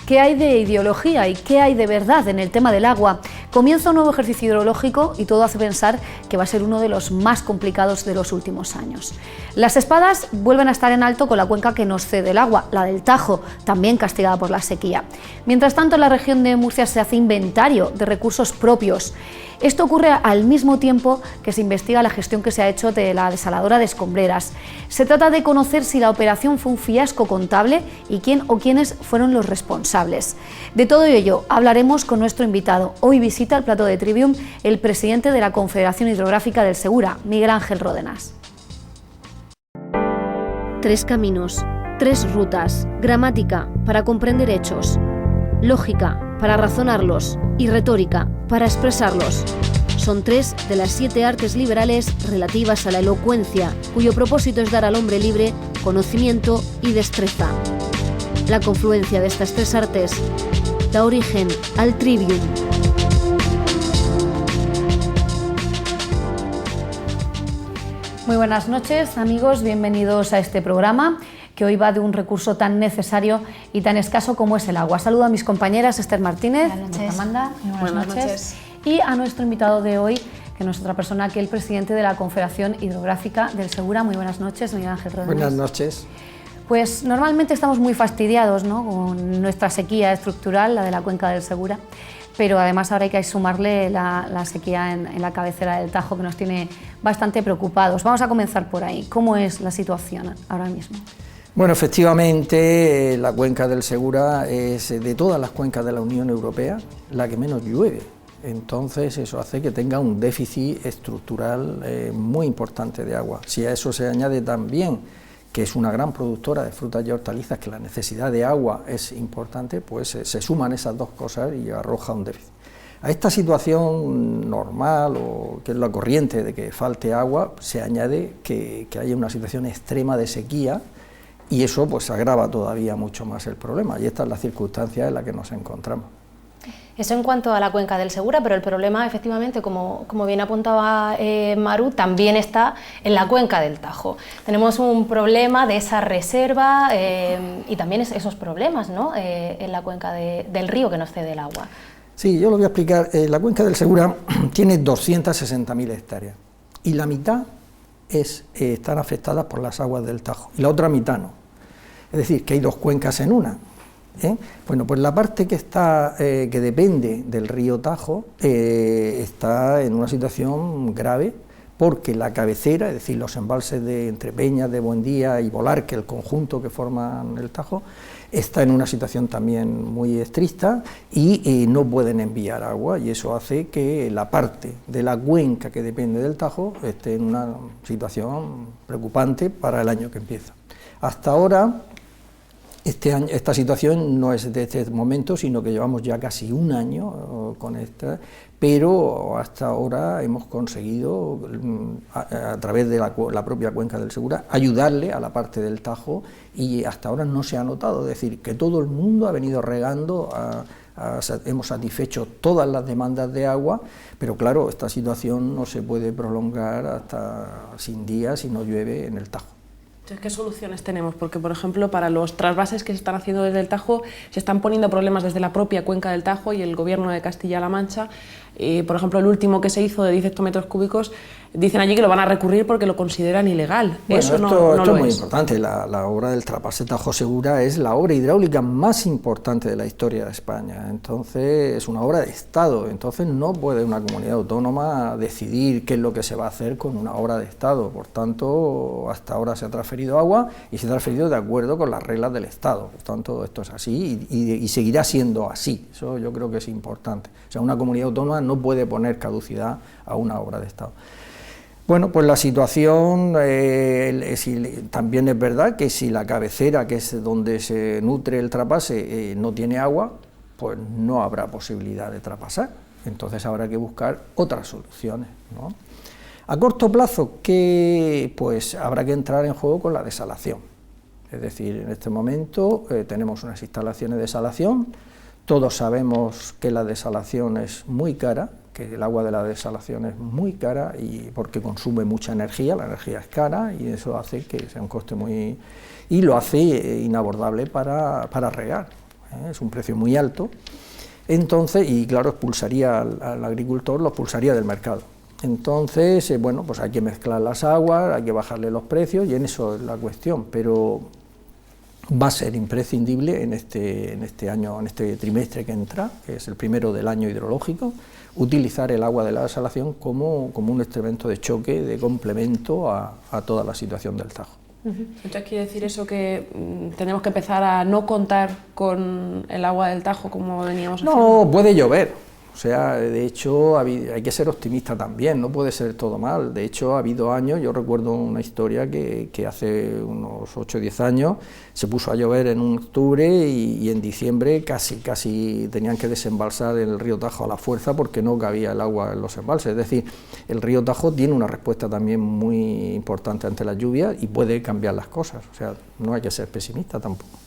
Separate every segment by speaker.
Speaker 1: ¿Qué hay de ideología y qué hay de verdad en el tema del agua? Comienza un nuevo ejercicio hidrológico y todo hace pensar que va a ser uno de los más complicados de los últimos años. Las espadas vuelven a estar en alto con la cuenca que nos cede el agua, la del Tajo, también castigada por la sequía. Mientras tanto, en la región de Murcia se hace inventario de recursos propios. Esto ocurre al mismo tiempo que se investiga la gestión que se ha hecho de la desaladora de Escombreras. Se trata de conocer si la operación fue un fiasco contable y quién o quiénes fueron los responsables. De todo ello hablaremos con nuestro invitado. Hoy visita el plató de Trivium el presidente de la Confederación Hidrográfica del Segura, Miguel Ángel Ródenas. 3 caminos, 3 rutas, gramática para comprender hechos, lógica para razonarlos y retórica para expresarlos. Son 3 de las 7 artes liberales relativas a la elocuencia, cuyo propósito es dar al hombre libre conocimiento y destreza. La confluencia de estas 3 artes da origen al Trivium. Muy buenas noches, amigos, bienvenidos a este programa que hoy va de un recurso tan necesario y tan escaso como es el agua. Saludo a mis compañeras Esther Martínez, Amanda, buenas noches, y a nuestro invitado de hoy, que no es otra persona que el presidente de la Confederación Hidrográfica del Segura. Muy buenas noches, Miguel Ángel Ródenas.
Speaker 2: Buenas noches.
Speaker 1: Pues normalmente estamos muy fastidiados, ¿no?, con nuestra sequía estructural, la de la cuenca del Segura, pero además ahora hay que sumarle la sequía en la cabecera del Tajo, que nos tiene bastante preocupados. Vamos a comenzar por ahí. ¿Cómo es la situación ahora mismo?
Speaker 2: Bueno, efectivamente, la cuenca del Segura es, de todas las cuencas de la Unión Europea, la que menos llueve. Entonces eso hace que tenga un déficit estructural muy importante de agua. Si a eso se añade también que es una gran productora de frutas y hortalizas, que la necesidad de agua es importante, pues se suman esas dos cosas y arroja un déficit. A esta situación normal, o que es la corriente de que falte agua, se añade que haya una situación extrema de sequía, y eso pues agrava todavía mucho más el problema, y esta es la circunstancia en la que nos encontramos.
Speaker 3: Eso en cuanto a la cuenca del Segura, pero el problema, efectivamente, como bien apuntaba Maru, también está en la cuenca del Tajo. Tenemos un problema de esa reserva y también esos problemas, ¿no?, en la cuenca del río que nos cede el agua.
Speaker 2: Sí, yo lo voy a explicar. La cuenca del Segura tiene 260.000 hectáreas y la mitad están afectadas por las aguas del Tajo y la otra mitad no. Es decir, que hay 2 cuencas en una. Bueno, pues la parte que depende del río Tajo está en una situación grave, porque la cabecera, es decir, los embalses de entre Peñas, de Buendía y Volarque, el conjunto que forman el Tajo, está en una situación también muy estricta y no pueden enviar agua, y eso hace que la parte de la cuenca que depende del Tajo esté en una situación preocupante para el año que empieza. Hasta ahora, esta situación no es de este momento, sino que llevamos ya casi un año con esta, pero hasta ahora hemos conseguido, a través de la propia cuenca del Segura, ayudarle a la parte del Tajo, y hasta ahora no se ha notado, es decir, que todo el mundo ha venido regando, hemos satisfecho todas las demandas de agua, pero claro, esta situación no se puede prolongar hasta sin días si no llueve en el Tajo.
Speaker 4: Entonces, ¿qué soluciones tenemos? Porque, por ejemplo, para los trasvases que se están haciendo desde el Tajo, se están poniendo problemas desde la propia cuenca del Tajo y el Gobierno de Castilla-La Mancha. Por ejemplo, el último que se hizo de 10 hectómetros cúbicos, dicen allí que lo van a recurrir porque lo consideran ilegal.
Speaker 2: Bueno,
Speaker 4: eso
Speaker 2: esto
Speaker 4: no
Speaker 2: es
Speaker 4: lo
Speaker 2: muy
Speaker 4: es.
Speaker 2: importante. La obra del trasvase Tajo Segura es la obra hidráulica más importante de la historia de España. Entonces, es una obra de Estado. Entonces, no puede una comunidad autónoma decidir qué es lo que se va a hacer con una obra de Estado. Por tanto, hasta ahora se ha transferido agua y se ha transferido de acuerdo con las reglas del Estado. Por tanto, esto es así y seguirá siendo así. Eso yo creo que es importante. O sea, una comunidad autónoma no puede poner caducidad a una obra de Estado. Bueno, pues la situación, también es verdad que si la cabecera, que es donde se nutre el trasvase, no tiene agua, pues no habrá posibilidad de traspasar. Entonces habrá que buscar otras soluciones, ¿no? A corto plazo, pues habrá que entrar en juego con la desalación. Es decir, en este momento tenemos unas instalaciones de desalación. Todos sabemos que la desalación es muy cara, que el agua de la desalación es muy cara, y porque consume mucha energía, la energía es cara, y eso hace que sea un coste muy... y lo hace inabordable para regar. es un precio muy alto. Entonces, y claro, expulsaría al agricultor, lo expulsaría del mercado. Entonces, bueno, pues hay que mezclar las aguas, hay que bajarle los precios, y en eso es la cuestión, pero va a ser imprescindible en este año, en este trimestre que entra, que es el primero del año hidrológico, utilizar el agua de la desalación como un instrumento de choque, de complemento a toda la situación del Tajo.
Speaker 4: Entonces, ¿quiere decir eso que tenemos que empezar a no contar con el agua del Tajo como veníamos haciendo?
Speaker 2: No, puede llover. O sea, de hecho, hay que ser optimista también, no puede ser todo mal. De hecho, ha habido años, yo recuerdo una historia que hace unos 8 o 10 años se puso a llover en octubre y en diciembre casi tenían que desembalsar el río Tajo a la fuerza porque no cabía el agua en los embalses. Es decir, el río Tajo tiene una respuesta también muy importante ante las lluvias y puede cambiar las cosas. O sea, no hay que ser pesimista tampoco.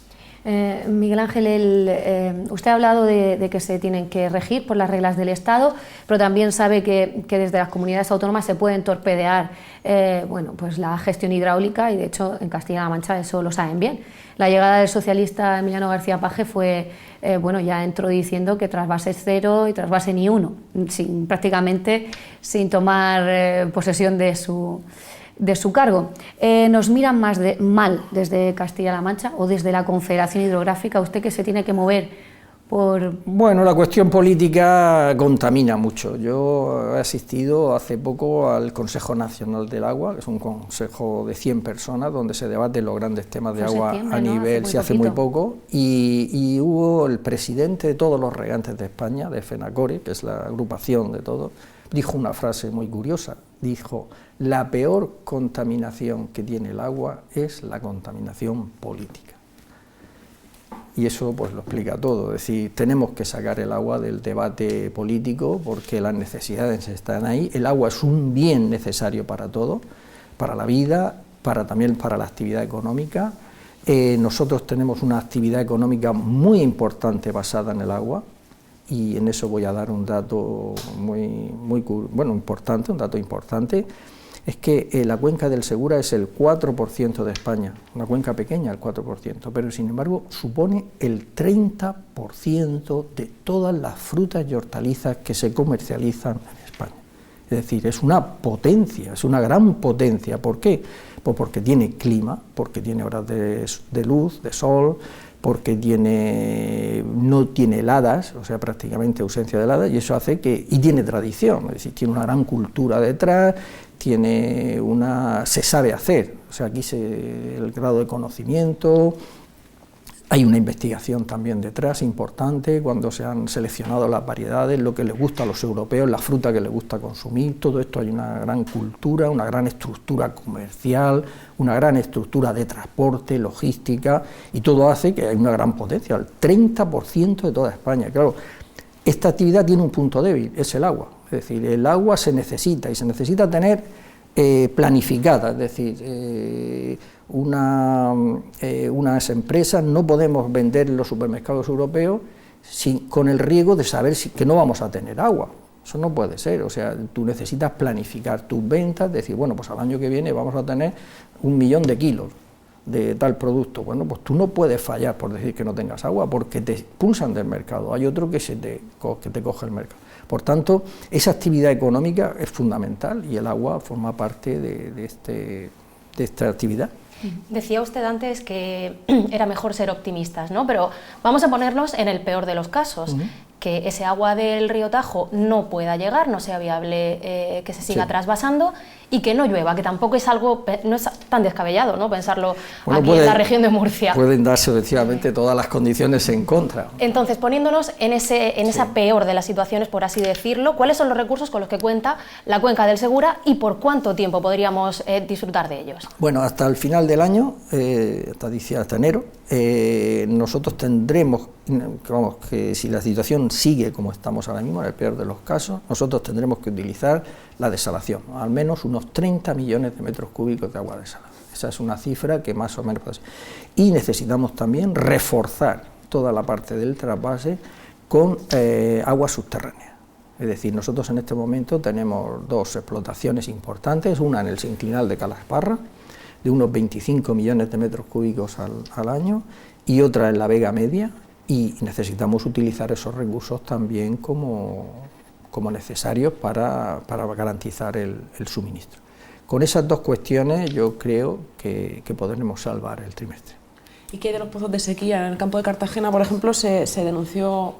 Speaker 1: Miguel Ángel, usted ha hablado de que se tienen que regir por las reglas del Estado, pero también sabe que desde las comunidades autónomas se pueden torpedear bueno, pues la gestión hidráulica, y de hecho en Castilla-La Mancha eso lo saben bien. La llegada del socialista Emiliano García Paje fue, bueno, ya entró diciendo que trasvase cero y trasvase ni uno, prácticamente sin tomar posesión de su cargo. ¿Nos miran mal desde Castilla-La Mancha o desde la Confederación Hidrográfica? ¿Usted que se tiene que mover por...?
Speaker 2: Bueno, la cuestión política contamina mucho. Yo he asistido hace poco al Consejo Nacional del Agua, que es un consejo de 100 personas donde se debaten los grandes temas de agua a nivel, hace muy poco, y hubo el presidente de todos los regantes de España, de FENACORE, que es la agrupación de todos, dijo una frase muy curiosa, dijo: la peor contaminación que tiene el agua es la contaminación política. Y eso pues lo explica todo, es decir, tenemos que sacar el agua del debate político porque las necesidades están ahí. El agua es un bien necesario para todo, para la vida, también para la actividad económica. Nosotros tenemos una actividad económica muy importante basada en el agua, y en eso voy a dar un dato importante, un dato importante, es que la cuenca del Segura es el 4% de España, una cuenca pequeña, el 4%, pero sin embargo supone el 30% de todas las frutas y hortalizas que se comercializan en España. Es decir, es una potencia, es una gran potencia. ¿Por qué? Pues porque tiene clima, porque tiene horas de luz, de sol, porque no tiene heladas, o sea, prácticamente ausencia de heladas, y eso hace que, y tiene tradición, es decir, tiene una gran cultura detrás, se sabe hacer, o sea, aquí el grado de conocimiento, hay una investigación también detrás importante, cuando se han seleccionado las variedades, lo que les gusta a los europeos, la fruta que les gusta consumir, todo esto hay una gran cultura, una gran estructura comercial, una gran estructura de transporte, logística, y todo hace que hay una gran potencia, el 30% de toda España. Claro, esta actividad tiene un punto débil, es el agua, es decir, el agua se necesita, y se necesita tener planificada, es decir, unas empresas no podemos vender en los supermercados europeos con el riesgo de saber que no vamos a tener agua. Eso no puede ser, o sea, tú necesitas planificar tus ventas, decir, bueno, pues al año que viene vamos a tener 1 millón de kilos de tal producto. Bueno, pues tú no puedes fallar por decir que no tengas agua, porque te expulsan del mercado, hay otro que te coge el mercado. Por tanto, esa actividad económica es fundamental y el agua forma parte de esta actividad.
Speaker 3: Decía usted antes que era mejor ser optimistas, ¿no? Pero vamos a ponernos en el peor de los casos, que ese agua del río Tajo no pueda llegar, no sea viable que se siga trasvasando y que no llueva, que tampoco es algo, no es tan descabellado, ¿no? Pensarlo aquí en la región de Murcia.
Speaker 2: Pueden darse efectivamente todas las condiciones en contra.
Speaker 3: Entonces, poniéndonos en esa peor de las situaciones, por así decirlo, ¿cuáles son los recursos con los que cuenta la cuenca del Segura y por cuánto tiempo podríamos disfrutar de ellos?
Speaker 2: Bueno, hasta el final del año, hasta enero, nosotros tendremos, que si la situación sigue como estamos ahora mismo, en el peor de los casos, nosotros tendremos que utilizar la desalación, al menos unos 30 millones de metros cúbicos de agua desalada. Esa es una cifra que más o menos puede ser. Y necesitamos también reforzar toda la parte del trasvase con agua subterránea. Es decir, nosotros en este momento tenemos 2 explotaciones importantes, una en el sinclinal de Calasparra, de unos 25 millones de metros cúbicos al año, y otra en la Vega Media, y necesitamos utilizar esos recursos también como necesarios para garantizar el suministro. Con esas dos cuestiones yo creo que podremos salvar el trimestre.
Speaker 4: ¿Y qué hay de los pozos de sequía? En el campo de Cartagena, por ejemplo, se denunció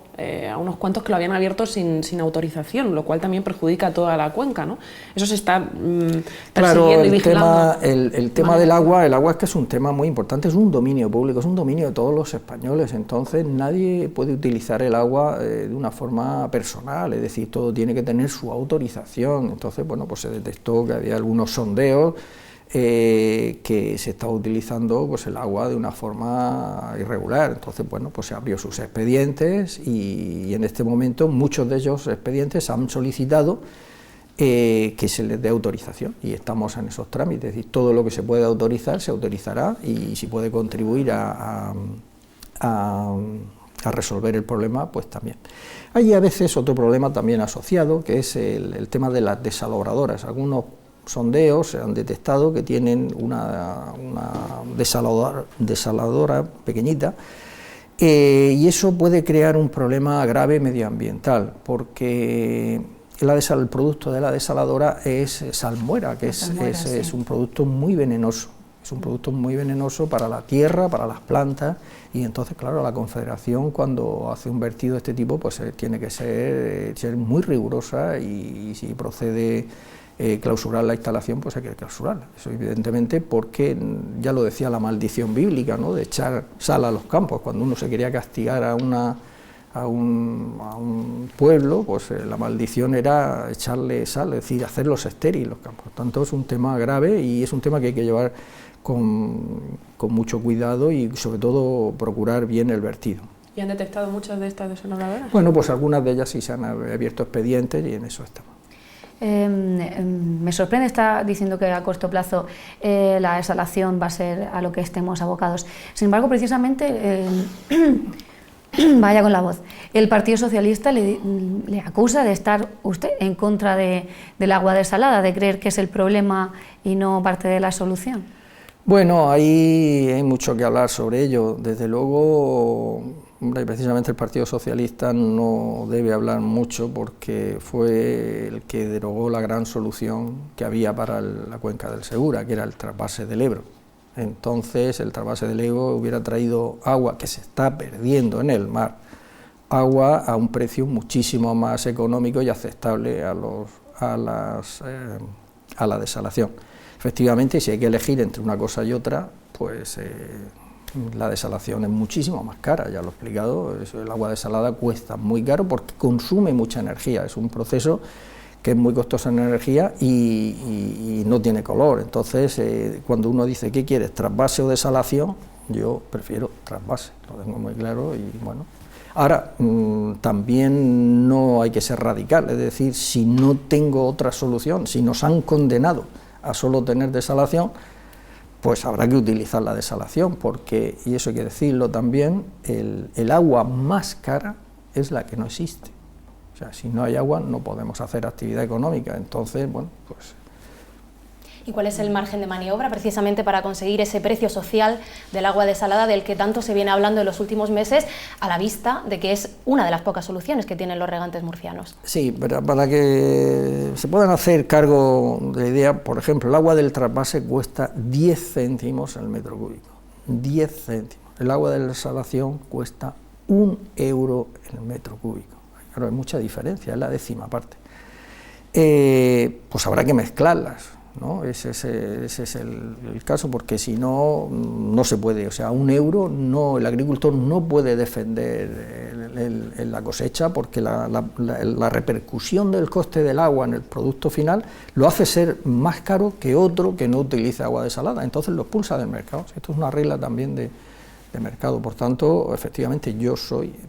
Speaker 4: a unos cuantos que lo habían abierto sin autorización, lo cual también perjudica a toda la cuenca, ¿no? Eso se está persiguiendo y vigilando.
Speaker 2: El tema del agua, el agua es que es un tema muy importante, es un dominio público, es un dominio de todos los españoles, entonces nadie puede utilizar el agua de una forma personal, es decir, todo tiene que tener su autorización. Entonces, bueno, pues se detectó que había algunos sondeos que se estaba utilizando pues el agua de una forma irregular. Entonces, bueno, pues se abrió sus expedientes y en este momento muchos de esos expedientes han solicitado que se les dé autorización y estamos en esos trámites. Es decir, todo lo que se puede autorizar se autorizará y si puede contribuir a resolver el problema, pues también. Hay a veces otro problema también asociado, que es el tema de las desaladoras. Algunos sondeos se han detectado que tienen una desaladora pequeñita y eso puede crear un problema grave medioambiental porque el producto de la desaladora es salmuera, que es un producto muy venenoso. Es un producto muy venenoso para la tierra, para las plantas, y entonces, claro, la Confederación cuando hace un vertido de este tipo, pues tiene que ser muy rigurosa y si procede clausurar la instalación, pues hay que clausurarla. Eso evidentemente porque, ya lo decía la maldición bíblica, ¿no?, de echar sal a los campos. Cuando uno se quería castigar a un pueblo, pues la maldición era echarle sal, es decir, hacerlos estériles los campos. Por tanto, es un tema grave y es un tema que hay que llevar con mucho cuidado y sobre todo procurar bien el vertido.
Speaker 4: ¿Y han detectado muchas de estas desaladoras?
Speaker 2: Bueno, pues algunas de ellas sí se han abierto expedientes y en eso estamos.
Speaker 1: Me sorprende, está diciendo que a corto plazo la desalación va a ser a lo que estemos abocados. Sin embargo, precisamente, vaya con la voz, el Partido Socialista le acusa de estar usted en contra del agua desalada, de creer que es el problema y no parte de la solución.
Speaker 2: Bueno, ahí hay mucho que hablar sobre ello. Desde luego, precisamente el Partido Socialista no debe hablar mucho porque fue el que derogó la gran solución que había para la cuenca del Segura, que era el trasvase del Ebro. Entonces, el trasvase del Ebro hubiera traído agua que se está perdiendo en el mar, agua a un precio muchísimo más económico y aceptable a la desalación. Efectivamente, si hay que elegir entre una cosa y otra, pues la desalación es muchísimo más cara, ya lo he explicado. El agua desalada cuesta muy caro porque consume mucha energía, es un proceso que es muy costoso en energía y no tiene color. Entonces, cuando uno dice ¿qué quieres, trasvase o desalación?, yo prefiero trasvase, lo tengo muy claro y bueno. Ahora, también no hay que ser radical, es decir, si no tengo otra solución, si nos han condenado a solo tener desalación, pues habrá que utilizar la desalación, porque, y eso hay que decirlo también, el agua más cara es la que no existe. O sea, si no hay agua no podemos hacer actividad económica, entonces, bueno, pues...
Speaker 3: ¿Y cuál es el margen de maniobra precisamente para conseguir ese precio social del agua desalada del que tanto se viene hablando en los últimos meses, a la vista de que es una de las pocas soluciones que tienen los regantes murcianos?
Speaker 2: Sí, pero para que se puedan hacer cargo de la idea, por ejemplo, el agua del trasvase cuesta 10 céntimos el metro cúbico, 10 céntimos. El agua de la desalación cuesta 1 euro el metro cúbico. Claro, hay mucha diferencia, es la décima parte. Pues habrá que mezclarlas, ¿no? Ese es el caso, porque si no, no se puede. O sea, 1 euro, no, el agricultor no puede defender la cosecha, porque la repercusión del coste del agua en el producto final lo hace ser más caro que otro que no utilice agua desalada, entonces lo expulsa del mercado. Esto es una regla también de mercado. Por tanto, efectivamente,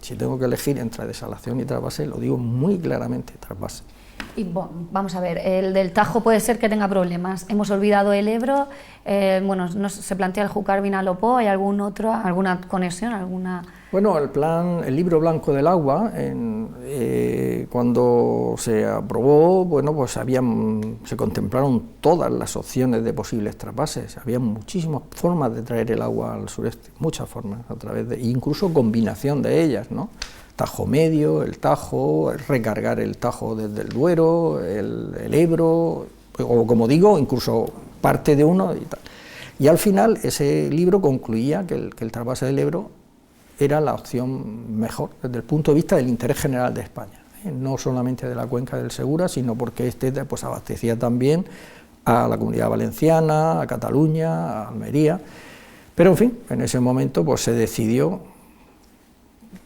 Speaker 2: si tengo que elegir entre desalación y trasvase, lo digo muy claramente, trasvase.
Speaker 1: Y bueno, vamos a ver, el del Tajo puede ser que tenga problemas. Hemos olvidado el Ebro, bueno, se plantea el Júcar-Vinalopó, ¿hay alguna conexión, alguna...?
Speaker 2: Bueno, el libro blanco del agua, cuando se aprobó, bueno, pues se contemplaron todas las opciones de posibles trasvases. Había muchísimas formas de traer el agua al sureste, muchas formas, a través de, incluso combinación de ellas, ¿no? Tajo medio, el Tajo, recargar el Tajo desde el Duero, el Ebro, o como digo, incluso parte de uno y tal. Y al final ese libro concluía que el trasvase del Ebro era la opción mejor desde el punto de vista del interés general de España, no solamente de la cuenca del Segura, sino porque pues abastecía también a la Comunidad Valenciana, a Cataluña, a Almería, pero en fin, en ese momento pues se decidió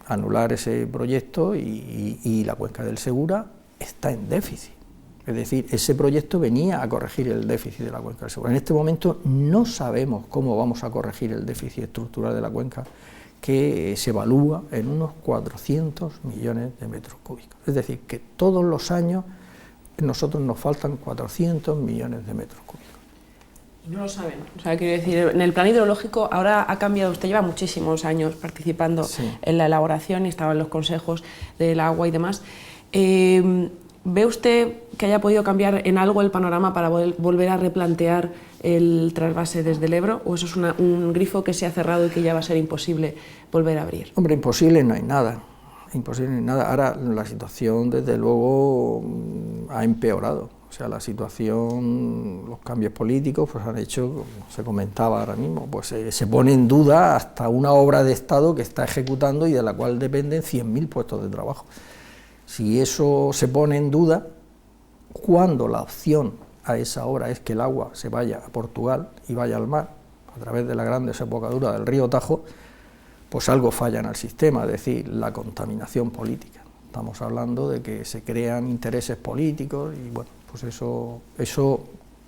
Speaker 2: anular ese proyecto y la cuenca del Segura está en déficit. Es decir, ese proyecto venía a corregir el déficit de la cuenca del Segura. En este momento no sabemos cómo vamos a corregir el déficit estructural de la cuenca, que se evalúa en unos 400 millones de metros cúbicos. Es decir, que todos los años nosotros nos faltan 400 millones de metros cúbicos.
Speaker 4: No lo saben, o sea, quiero decir, en el plan hidrológico ahora ha cambiado, usted lleva muchísimos años participando en la elaboración y estaba en los consejos del agua y demás. ¿Ve usted que haya podido cambiar en algo el panorama para volver a replantear el trasvase desde el Ebro, o eso es un grifo que se ha cerrado y que ya va a ser imposible volver a abrir?
Speaker 2: Hombre, imposible no hay nada, imposible no hay nada. Ahora la situación desde luego ha empeorado. O sea, la situación, los cambios políticos pues han hecho, como se comentaba ahora mismo, pues se pone en duda hasta una obra de Estado que está ejecutando y de la cual dependen 100.000 puestos de trabajo. Si eso se pone en duda, cuando la opción a esa obra es que el agua se vaya a Portugal y vaya al mar, a través de la gran desembocadura del río Tajo, pues algo falla en el sistema, es decir, la contaminación política. Estamos hablando de que se crean intereses políticos y bueno, pues eso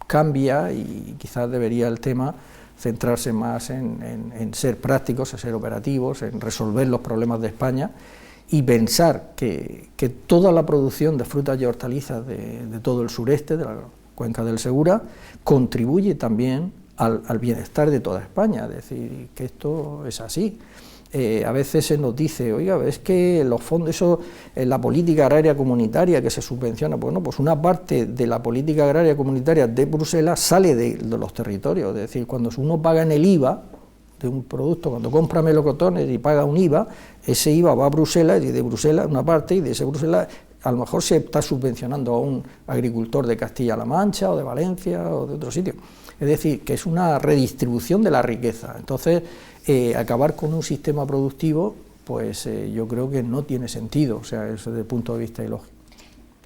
Speaker 2: cambia y quizás debería el tema centrarse más en ser prácticos, en ser operativos, en resolver los problemas de España y pensar que toda la producción de frutas y hortalizas de todo el sureste, de la cuenca del Segura, contribuye también al bienestar de toda España, es decir, que esto es así. A veces se nos dice, oiga, es que los fondos, eso, la política agraria comunitaria que se subvenciona, bueno, pues una parte de la política agraria comunitaria de Bruselas sale de los territorios, es decir, cuando uno paga en el IVA de un producto, cuando compra melocotones y paga un IVA, ese IVA va a Bruselas y de Bruselas una parte y de ese Bruselas a lo mejor se está subvencionando a un agricultor de Castilla-La Mancha o de Valencia o de otro sitio. Es decir, que es una redistribución de la riqueza. Entonces, acabar con un sistema productivo, pues yo creo que no tiene sentido, o sea, eso desde el punto de vista ilógico.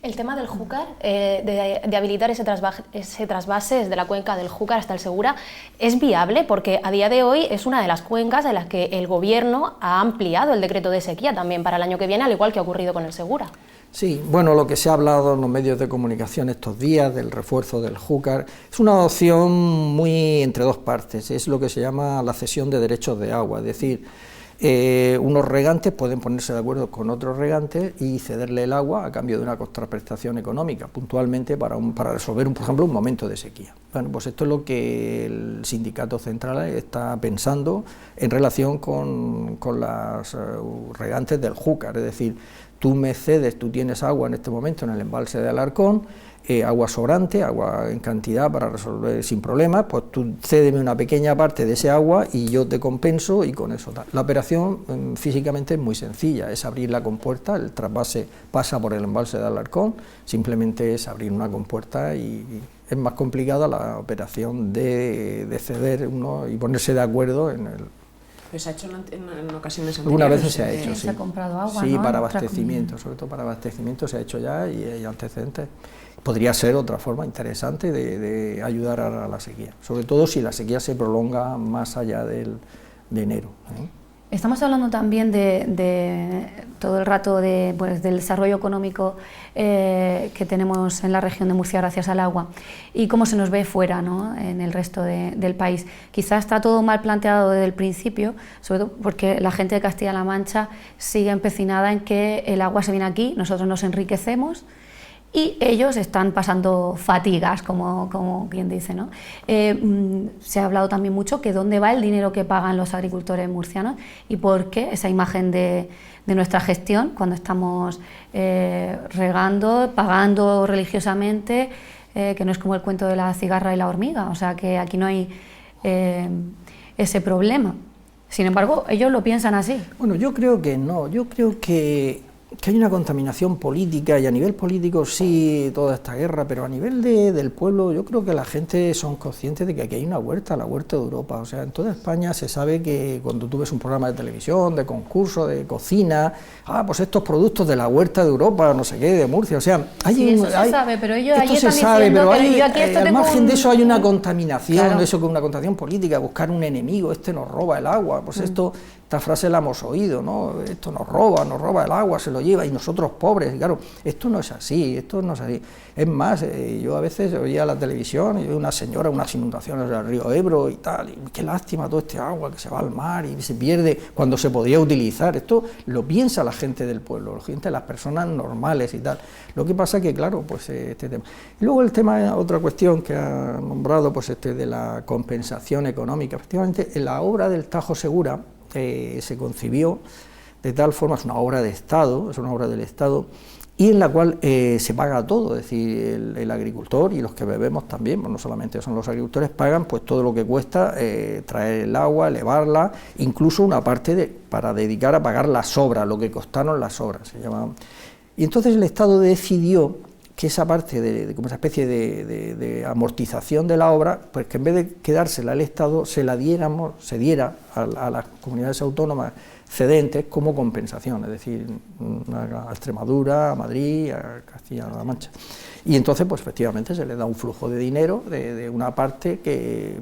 Speaker 3: El tema del Júcar, de habilitar ese trasvase desde la cuenca del Júcar hasta el Segura, ¿es viable? Porque a día de hoy es una de las cuencas en las que el Gobierno ha ampliado el decreto de sequía también para el año que viene, al igual que ha ocurrido con el Segura.
Speaker 2: Sí, bueno, lo que se ha hablado en los medios de comunicación estos días del refuerzo del Júcar es una opción muy entre dos partes, es lo que se llama la cesión de derechos de agua, es decir, unos regantes pueden ponerse de acuerdo con otros regantes y cederle el agua a cambio de una contraprestación económica, puntualmente para resolver, por ejemplo, un momento de sequía. Bueno, pues esto es lo que el sindicato central está pensando en relación con las regantes del Júcar, es decir, tú me cedes, tú tienes agua en este momento en el embalse de Alarcón, agua sobrante, agua en cantidad para resolver sin problemas, pues tú cédeme una pequeña parte de ese agua y yo te compenso y con eso tal. La operación físicamente es muy sencilla, es abrir la compuerta, el trasvase pasa por el embalse de Alarcón, simplemente es abrir una compuerta y es más complicada la operación de ceder uno y ponerse de acuerdo en el...
Speaker 4: Pues se ha hecho en ocasiones anteriores.
Speaker 2: Algunas veces se ha hecho, sí.
Speaker 1: Se ha comprado agua,
Speaker 2: sí,
Speaker 1: ¿no?
Speaker 2: para abastecimiento, sobre todo para abastecimiento se ha hecho ya y hay antecedentes. Podría ser otra forma interesante de ayudar a la sequía, sobre todo si la sequía se prolonga más allá de enero.
Speaker 1: Estamos hablando también de todo el rato del desarrollo económico que tenemos en la región de Murcia gracias al agua y cómo se nos ve fuera, ¿no?, en el resto del país. Quizás está todo mal planteado desde el principio, sobre todo porque la gente de Castilla-La Mancha sigue empecinada en que el agua se viene aquí, nosotros nos enriquecemos y ellos están pasando fatigas, como quien dice, ¿no? Se ha hablado también mucho que dónde va el dinero que pagan los agricultores murcianos y por qué esa imagen de nuestra gestión cuando estamos regando, pagando religiosamente, que no es como el cuento de la cigarra y la hormiga, o sea que aquí no hay ese problema. Sin embargo, ellos lo piensan así.
Speaker 2: Bueno, yo creo que no, yo creo que hay una contaminación política y a nivel político sí toda esta guerra, pero a nivel del pueblo yo creo que la gente son conscientes de que aquí hay una huerta, la huerta de Europa. O sea, en toda España se sabe que cuando tú ves un programa de televisión, de concurso, de cocina, pues estos productos de la huerta de Europa, no sé qué, de Murcia, o sea,
Speaker 1: eso se sabe, pero ellos
Speaker 2: esto
Speaker 1: ahí
Speaker 2: se
Speaker 1: están
Speaker 2: sabe,
Speaker 1: diciendo
Speaker 2: pero
Speaker 1: que yo aquí esto
Speaker 2: al
Speaker 1: tengo
Speaker 2: margen de eso hay una contaminación,
Speaker 1: claro.
Speaker 2: Eso que una contaminación política, buscar un enemigo, este nos roba el agua, pues esta frase la hemos oído, ¿no? Esto nos roba el agua, se lo lleva y nosotros pobres, y claro, esto no es así, Es más, yo a veces oía la televisión y veo una señora, unas inundaciones del río Ebro y tal, y qué lástima todo este agua que se va al mar y se pierde cuando se podía utilizar. Esto lo piensa la gente del pueblo, la gente, las personas normales y tal. Lo que pasa que, claro, pues este tema. Y luego el tema, otra cuestión que ha nombrado, pues de la compensación económica. Efectivamente, en la obra del Tajo Segura, se concibió de tal forma, es una obra de Estado, es una obra del Estado, y en la cual se paga todo, es decir, el agricultor y los que bebemos también, pues no solamente son los agricultores, pagan pues todo lo que cuesta traer el agua, elevarla, incluso una parte para dedicar a pagar las obras, lo que costaron las obras, se llamaban. Y entonces el Estado decidió que esa parte como esa especie de amortización de la obra, pues que en vez de quedársela al Estado, se diera a las comunidades autónomas cedentes como compensación, es decir, a Extremadura, a Madrid, a Castilla-La Mancha. Y entonces, pues efectivamente, se les da un flujo de dinero de una parte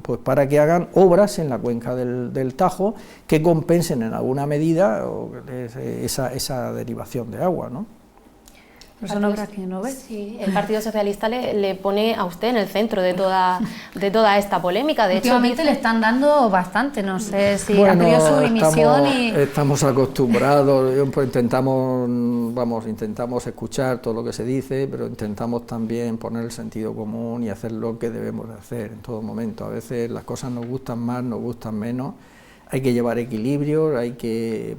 Speaker 2: pues para que hagan obras en la cuenca del Tajo que compensen en alguna medida esa derivación de agua, ¿no?
Speaker 1: Eso no habrá quien no ve.
Speaker 3: Sí, el Partido Socialista le pone a usted en el centro de toda esta polémica. De hecho,
Speaker 1: últimamente le están dando bastante, no sé si ha pedido su dimisión
Speaker 2: estamos acostumbrados, pues intentamos escuchar todo lo que se dice, pero intentamos también poner el sentido común y hacer lo que debemos de hacer en todo momento. A veces las cosas nos gustan más, nos gustan menos. Hay que llevar equilibrio,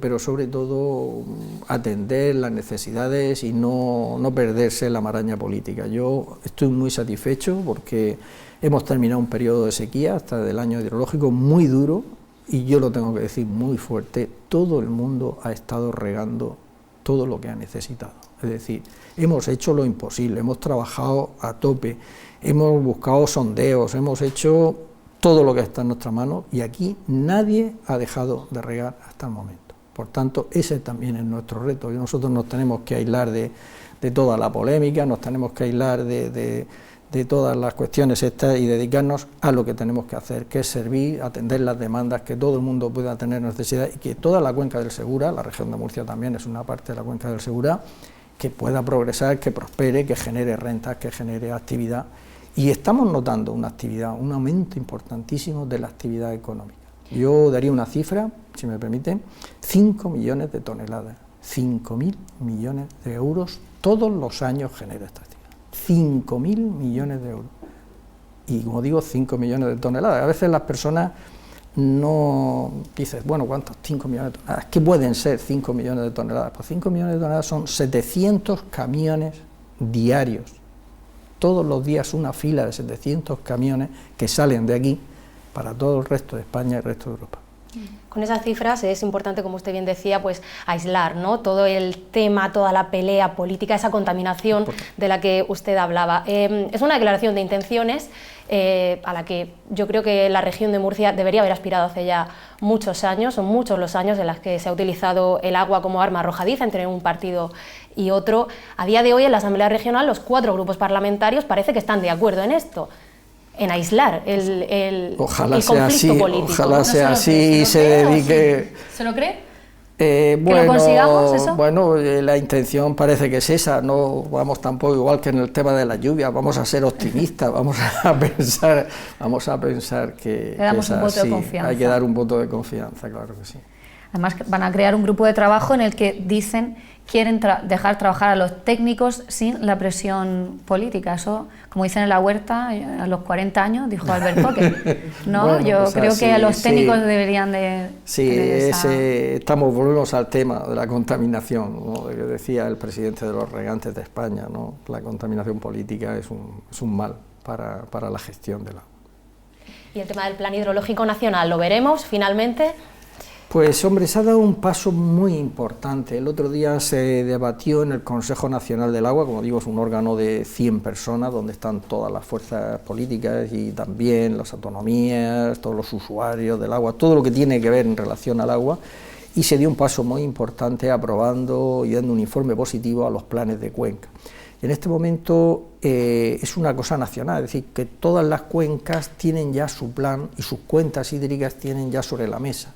Speaker 2: pero sobre todo atender las necesidades y no perderse en la maraña política. Yo estoy muy satisfecho porque hemos terminado un periodo de sequía hasta el año hidrológico muy duro y yo lo tengo que decir muy fuerte, todo el mundo ha estado regando todo lo que ha necesitado. Es decir, hemos hecho lo imposible, hemos trabajado a tope, hemos buscado sondeos, hemos hecho todo lo que está en nuestra mano y aquí nadie ha dejado de regar hasta el momento. Por tanto, ese también es nuestro reto y nosotros nos tenemos que aislar de toda la polémica, nos tenemos que aislar de todas las cuestiones estas y dedicarnos a lo que tenemos que hacer, que es servir, atender las demandas, que todo el mundo pueda tener necesidad y que toda la cuenca del Segura, la región de Murcia también es una parte de la cuenca del Segura, que pueda progresar, que prospere, que genere rentas, que genere actividad. Y estamos notando un aumento importantísimo de la actividad económica. Yo daría una cifra, si me permiten, 5 millones de toneladas, 5.000 millones de euros todos los años genera esta actividad. 5.000 millones de euros. Y como digo, 5 millones de toneladas. A veces las personas no dices, bueno, ¿cuántos? 5 millones de toneladas. ¿Qué pueden ser 5 millones de toneladas? Pues 5 millones de toneladas son 700 camiones diarios. Todos los días una fila de 700 camiones que salen de aquí para todo el resto de España y el resto de Europa.
Speaker 3: Con esas cifras es importante, como usted bien decía, pues aislar, ¿no?, todo el tema, toda la pelea política, esa contaminación de la que usted hablaba. Es una declaración de intenciones a la que yo creo que la región de Murcia debería haber aspirado hace ya muchos años, son muchos los años en los que se ha utilizado el agua como arma arrojadiza entre un partido y otro. A día de hoy en la Asamblea Regional los 4 grupos parlamentarios parece que están de acuerdo en esto, en aislar el conflicto político.
Speaker 2: Ojalá sea así y se dedique...
Speaker 1: ¿Se lo cree?
Speaker 2: Bueno,
Speaker 1: ¿que lo consigamos eso?
Speaker 2: Bueno, la intención parece que es esa, no vamos tampoco igual que en el tema de la lluvia, vamos a ser optimistas, vamos a pensar que
Speaker 1: le damos un voto de confianza.
Speaker 2: Hay que dar un voto de confianza, claro que sí.
Speaker 1: Además, van a crear un grupo de trabajo en el que dicen quieren dejar trabajar a los técnicos sin la presión política. Eso, como dicen en La Huerta, a los 40 años, dijo Albert Poque. ¿No?
Speaker 2: Bueno,
Speaker 1: yo
Speaker 2: pues
Speaker 1: creo
Speaker 2: así,
Speaker 1: que a los técnicos
Speaker 2: sí.
Speaker 1: deberían de...
Speaker 2: Sí, volvemos al tema de la contaminación, ¿no? Que decía el presidente de los regantes de España, ¿no? La contaminación política es un mal para la gestión del agua.
Speaker 3: ¿Y el tema del Plan Hidrológico Nacional lo veremos finalmente?
Speaker 2: Pues hombre, se ha dado un paso muy importante. El otro día se debatió en el Consejo Nacional del Agua, como digo, es un órgano de 100 personas, donde están todas las fuerzas políticas y también las autonomías, todos los usuarios del agua, todo lo que tiene que ver en relación al agua, y se dio un paso muy importante aprobando y dando un informe positivo a los planes de cuenca. En este momento es una cosa nacional, es decir, que todas las cuencas tienen ya su plan y sus cuentas hídricas tienen ya sobre la mesa.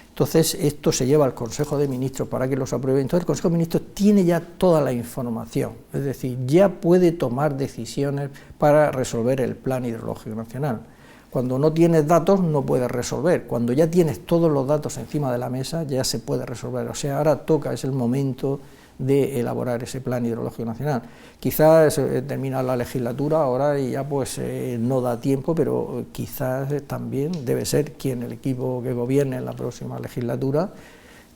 Speaker 2: Entonces, esto se lleva al Consejo de Ministros para que los apruebe. Entonces, el Consejo de Ministros tiene ya toda la información, es decir, ya puede tomar decisiones para resolver el Plan Hidrológico Nacional. Cuando no tienes datos, no puedes resolver. Cuando ya tienes todos los datos encima de la mesa, ya se puede resolver. O sea, ahora toca, es el momento de elaborar ese Plan Hidrológico Nacional. Quizás termina la legislatura ahora y ya pues no da tiempo, pero quizás también debe ser quien el equipo que gobierne en la próxima legislatura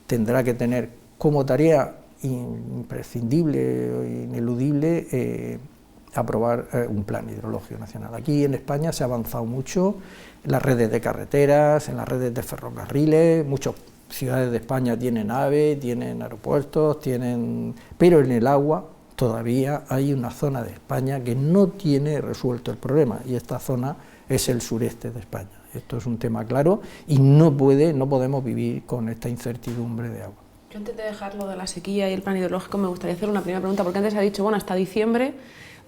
Speaker 2: tendrá que tener como tarea imprescindible o ineludible aprobar un Plan Hidrológico Nacional. Aquí en España se ha avanzado mucho en las redes de carreteras, en las redes de ferrocarriles, muchas ciudades de España tienen AVE, tienen aeropuertos, pero en el agua todavía hay una zona de España que no tiene resuelto el problema, y esta zona es el sureste de España. Esto es un tema claro y no podemos vivir con esta incertidumbre de agua.
Speaker 4: Yo antes de dejar lo de la sequía y el plan hidrológico me gustaría hacer una primera pregunta, porque antes ha dicho, bueno, hasta diciembre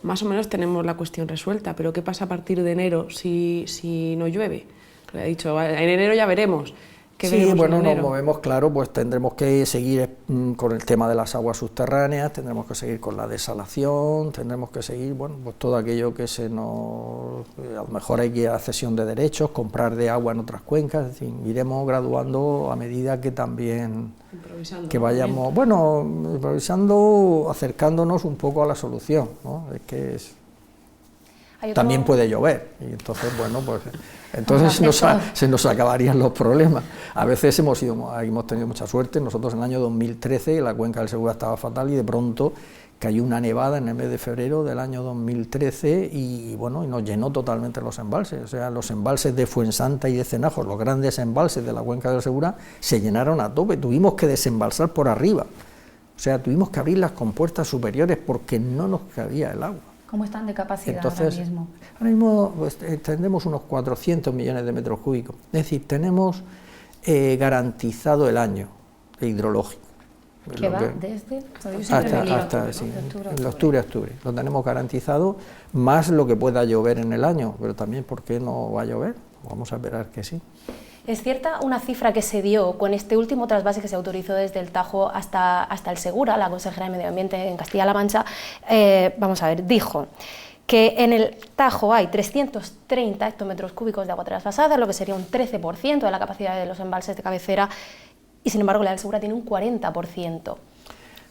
Speaker 4: más o menos tenemos la cuestión resuelta, pero ¿qué pasa a partir de enero si no llueve? Le ha dicho, en enero ya veremos.
Speaker 2: Sí, bueno, nos movemos, claro, pues tendremos que seguir con el tema de las aguas subterráneas, tendremos que seguir con la desalación, tendremos que seguir, bueno, pues todo aquello que a lo mejor hay que ir a cesión de derechos, comprar de agua en otras cuencas, es decir, iremos graduando a medida que también que vayamos, bueno, improvisando, acercándonos un poco a la solución, ¿no? Es que también puede llover, y entonces, bueno, pues entonces se nos acabarían los problemas. A veces hemos tenido mucha suerte. Nosotros en el año 2013 la cuenca del Segura estaba fatal y de pronto cayó una nevada en el mes de febrero del año 2013 y bueno, y nos llenó totalmente los embalses. O sea, los embalses de Fuensanta y de Cenajos, los grandes embalses de la cuenca del Segura, se llenaron a tope. Tuvimos que desembalsar por arriba. O sea, tuvimos que abrir las compuertas superiores porque no nos cabía el agua.
Speaker 1: ¿Cómo están de capacidad?
Speaker 2: Entonces, ahora mismo pues, tendremos unos 400 millones de metros cúbicos, es decir, tenemos garantizado el año hidrológico.
Speaker 1: ¿Que va desde?
Speaker 2: Octubre a octubre, lo tenemos garantizado, más lo que pueda llover en el año, pero también ¿por qué no va a llover? Vamos a esperar que sí.
Speaker 3: ¿Es cierta una cifra que se dio con este último trasvase que se autorizó desde el Tajo hasta el Segura, la consejera de Medio Ambiente en Castilla-La Mancha? Vamos a ver, dijo que en el Tajo hay 330 hectómetros cúbicos de agua trasvasada, lo que sería un 13% de la capacidad de los embalses de cabecera, y sin embargo la del Segura tiene un 40%.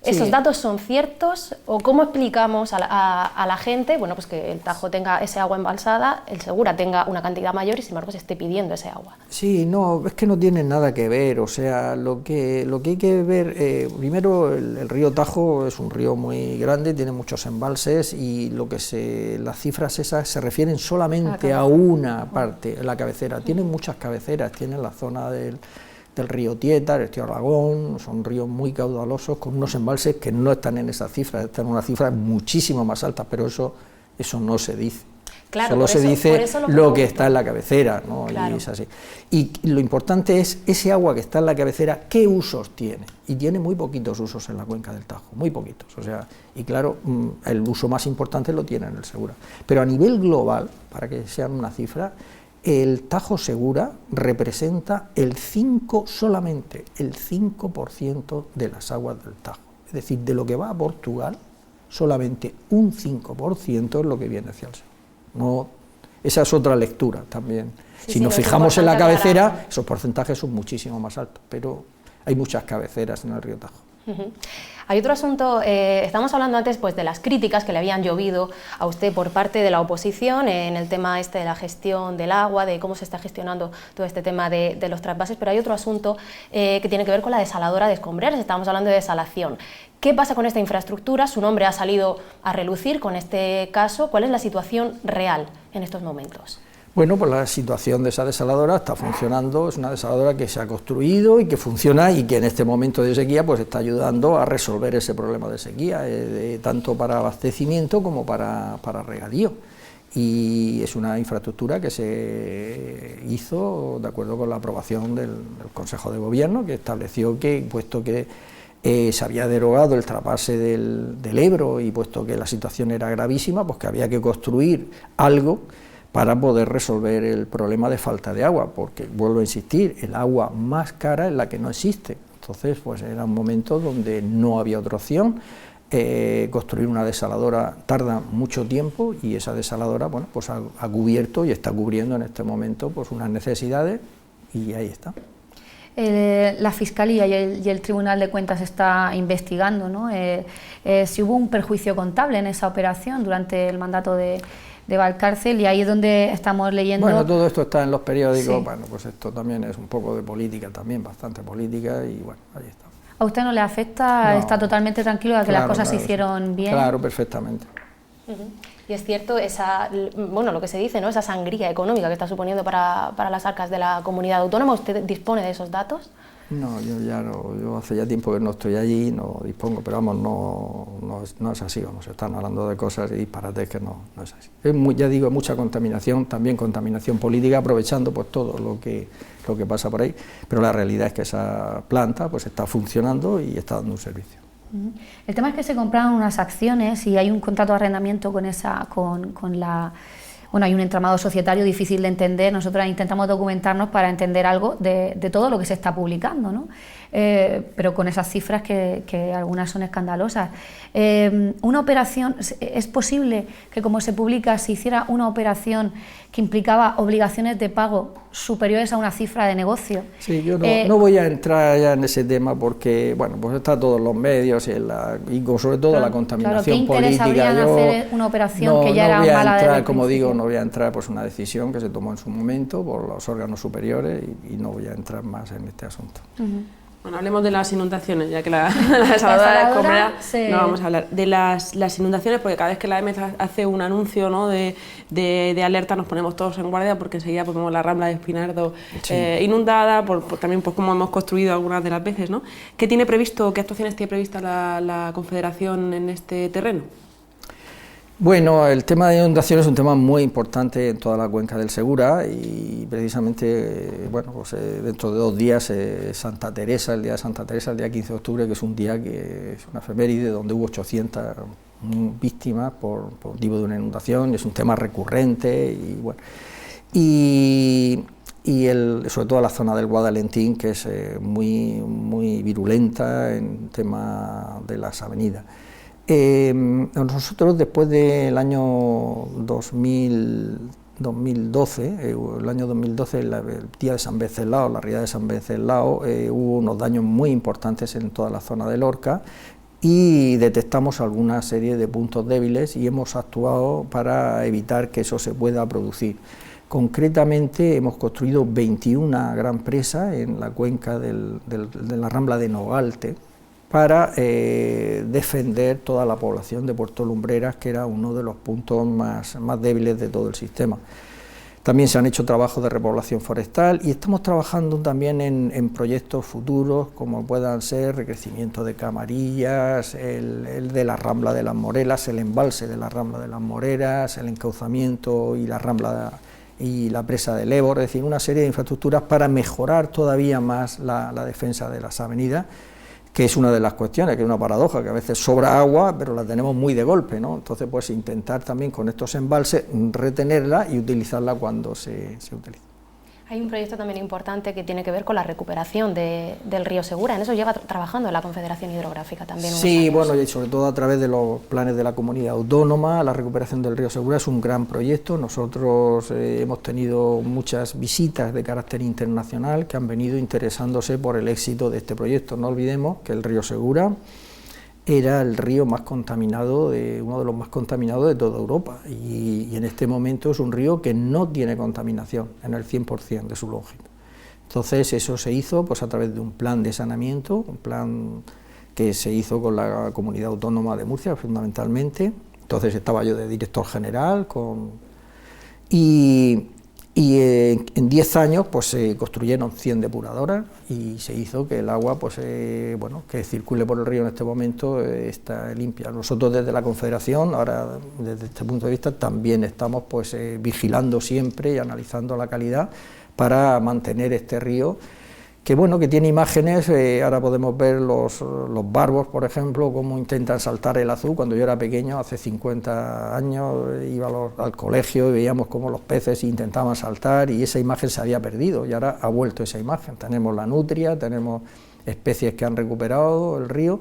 Speaker 3: ¿Esos datos son ciertos o cómo explicamos a la gente, bueno, pues que el Tajo tenga ese agua embalsada, el Segura tenga una cantidad mayor y sin embargo se esté pidiendo ese agua?
Speaker 2: Sí, no, es que no tiene nada que ver, o sea, lo que hay que ver, primero el río Tajo es un río muy grande, tiene muchos embalses y las cifras esas se refieren solamente a una parte, la cabecera, tienen muchas cabeceras, tienen la zona del río Tieta, el río Aragón, son ríos muy caudalosos con unos embalses que no están en esas cifras, están en una cifra muchísimo más alta, pero eso no se dice.
Speaker 3: Claro,
Speaker 2: solo se dice lo que está en la cabecera, ¿no? Claro. Y es así. Y lo importante es ese agua que está en la cabecera, ¿qué usos tiene? Y tiene muy poquitos usos en la cuenca del Tajo, muy poquitos. O sea, y claro, el uso más importante lo tiene en el Segura. Pero a nivel global, para que sean una cifra, el Tajo Segura representa solamente el 5% de las aguas del Tajo. Es decir, de lo que va a Portugal, solamente un 5% es lo que viene hacia el sur. No, esa es otra lectura también. Si nos fijamos en la cabecera, esos porcentajes son muchísimo más altos, pero hay muchas cabeceras en el río Tajo.
Speaker 3: Hay otro asunto, estamos hablando antes pues, de las críticas que le habían llovido a usted por parte de la oposición en el tema de la gestión del agua, de cómo se está gestionando todo este tema de los trasvases, pero hay otro asunto que tiene que ver con la desaladora de Escombreras. Estamos hablando de desalación. ¿Qué pasa con esta infraestructura? Su nombre ha salido a relucir con este caso. ¿Cuál es la situación real en estos momentos?
Speaker 2: Bueno, pues la situación de esa desaladora está funcionando, es una desaladora que se ha construido y que funciona y que en este momento de sequía pues está ayudando a resolver ese problema de sequía, tanto para abastecimiento como para regadío. Y es una infraestructura que se hizo de acuerdo con la aprobación del Consejo de Gobierno, que estableció que, puesto que se había derogado el trasvase del Ebro y puesto que la situación era gravísima, pues que había que construir algo para poder resolver el problema de falta de agua, porque, vuelvo a insistir, el agua más cara es la que no existe. Entonces, pues era un momento donde no había otra opción. Construir una desaladora tarda mucho tiempo y esa desaladora, bueno, pues ha cubierto y está cubriendo en este momento pues unas necesidades y ahí está.
Speaker 1: La Fiscalía y el Tribunal de Cuentas está investigando, ¿no? Si hubo un perjuicio contable en esa operación durante el mandato de Valcárcel, y ahí es donde estamos leyendo...
Speaker 2: Bueno, todo esto está en los periódicos,
Speaker 1: sí.
Speaker 2: Bueno, pues esto también es un poco de política también, bastante política, y bueno, ahí está.
Speaker 1: ¿A usted no le afecta?
Speaker 2: No.
Speaker 1: ¿Está totalmente tranquilo de que las cosas se hicieron bien?
Speaker 2: Claro, perfectamente.
Speaker 3: Y es cierto, bueno, lo que se dice, ¿no? Esa sangría económica que está suponiendo para las arcas de la comunidad autónoma, ¿usted dispone de esos datos?
Speaker 2: No, yo hace ya tiempo que no estoy allí, no dispongo, pero vamos, no es así, vamos, están hablando de cosas y disparates que no es así. Ya digo, mucha contaminación, también contaminación política, aprovechando pues todo lo que pasa por ahí, pero la realidad es que esa planta pues está funcionando y está dando un servicio.
Speaker 1: El tema es que se compraron unas acciones y hay un contrato de arrendamiento con la... Bueno, hay un entramado societario difícil de entender. Nosotros intentamos documentarnos para entender algo de todo lo que se está publicando, ¿no? Pero con esas cifras que algunas son escandalosas. Una operación, ¿es posible que como se publica se hiciera una operación que implicaba obligaciones de pago superiores a una cifra de negocio?
Speaker 2: Sí, yo no voy a entrar ya en ese tema porque, bueno, pues está todos los medios y sobre todo la contaminación política.
Speaker 1: ¿Qué interés habría en hacer una operación que ya era mala desde el
Speaker 2: como digo,
Speaker 1: principio?
Speaker 2: no voy a entrar, pues una decisión que se tomó en su momento por los órganos superiores y no voy a entrar más en este asunto.
Speaker 4: Bueno, hablemos de las inundaciones, ya que la desaladora de Escombreras no vamos a hablar. De las inundaciones, porque cada vez que la EMET hace un anuncio, ¿no?, de alerta, nos ponemos todos en guardia, porque enseguida pues, vemos la Rambla de Espinardo inundada, también pues, como hemos construido algunas de las veces, ¿no? ¿Qué actuaciones tiene prevista la Confederación en este terreno?
Speaker 2: Bueno, el tema de inundaciones es un tema muy importante en toda la cuenca del Segura y precisamente, bueno, pues dentro de 2 días Santa Teresa, el día de Santa Teresa, el día 15 de octubre, que es un día que es una efeméride donde hubo 800 víctimas por motivo de una inundación, y es un tema recurrente y bueno, sobre todo la zona del Guadalentín, que es muy virulenta en tema de las avenidas. Nosotros después del año 2012, el año 2012, el día de San Venceslao, la riada de San Venceslao, hubo unos daños muy importantes en toda la zona de Lorca y detectamos alguna serie de puntos débiles y hemos actuado para evitar que eso se pueda producir. Concretamente hemos construido 21 gran presas en la cuenca de la Rambla de Nogalte, para defender toda la población de Puerto Lumbreras, que era uno de los puntos más débiles de todo el sistema. También se han hecho trabajos de repoblación forestal y estamos trabajando también en proyectos futuros, como puedan ser recrecimiento de camarillas, el de la Rambla de las Moreras, el embalse de la Rambla de las Moreras, el encauzamiento y la Rambla y la presa del Ébor, es decir, una serie de infraestructuras para mejorar todavía más la defensa de las avenidas, que es una de las cuestiones, que es una paradoja, que a veces sobra agua, pero la tenemos muy de golpe, ¿no? Entonces, pues intentar también con estos embalses retenerla y utilizarla cuando se utiliza.
Speaker 3: Hay un proyecto también importante que tiene que ver con la recuperación del río Segura. En eso lleva trabajando la Confederación Hidrográfica también.
Speaker 2: Sí, bueno, y sobre todo a través de los planes de la comunidad autónoma. La recuperación del río Segura es un gran proyecto. Nosotros hemos tenido muchas visitas de carácter internacional que han venido interesándose por el éxito de este proyecto. No olvidemos que el río Segura era el río más contaminado, uno de los más contaminados de toda Europa, y en este momento es un río que no tiene contaminación en el 100% de su longitud. Entonces eso se hizo pues a través de un plan de saneamiento, un plan que se hizo con la Comunidad Autónoma de Murcia fundamentalmente. Entonces estaba yo de director general en 10 años pues se construyeron 100 depuradoras y se hizo que el agua pues que circule por el río en este momento está limpia. Nosotros desde la Confederación, ahora desde este punto de vista, también estamos pues vigilando siempre y analizando la calidad para mantener este río, que bueno, que tiene imágenes. Ahora podemos ver los barbos, por ejemplo, cómo intentan saltar el azul. Cuando yo era pequeño, hace 50 años, iba al colegio y veíamos cómo los peces intentaban saltar, y esa imagen se había perdido, y ahora ha vuelto esa imagen. Tenemos la nutria, tenemos especies que han recuperado el río,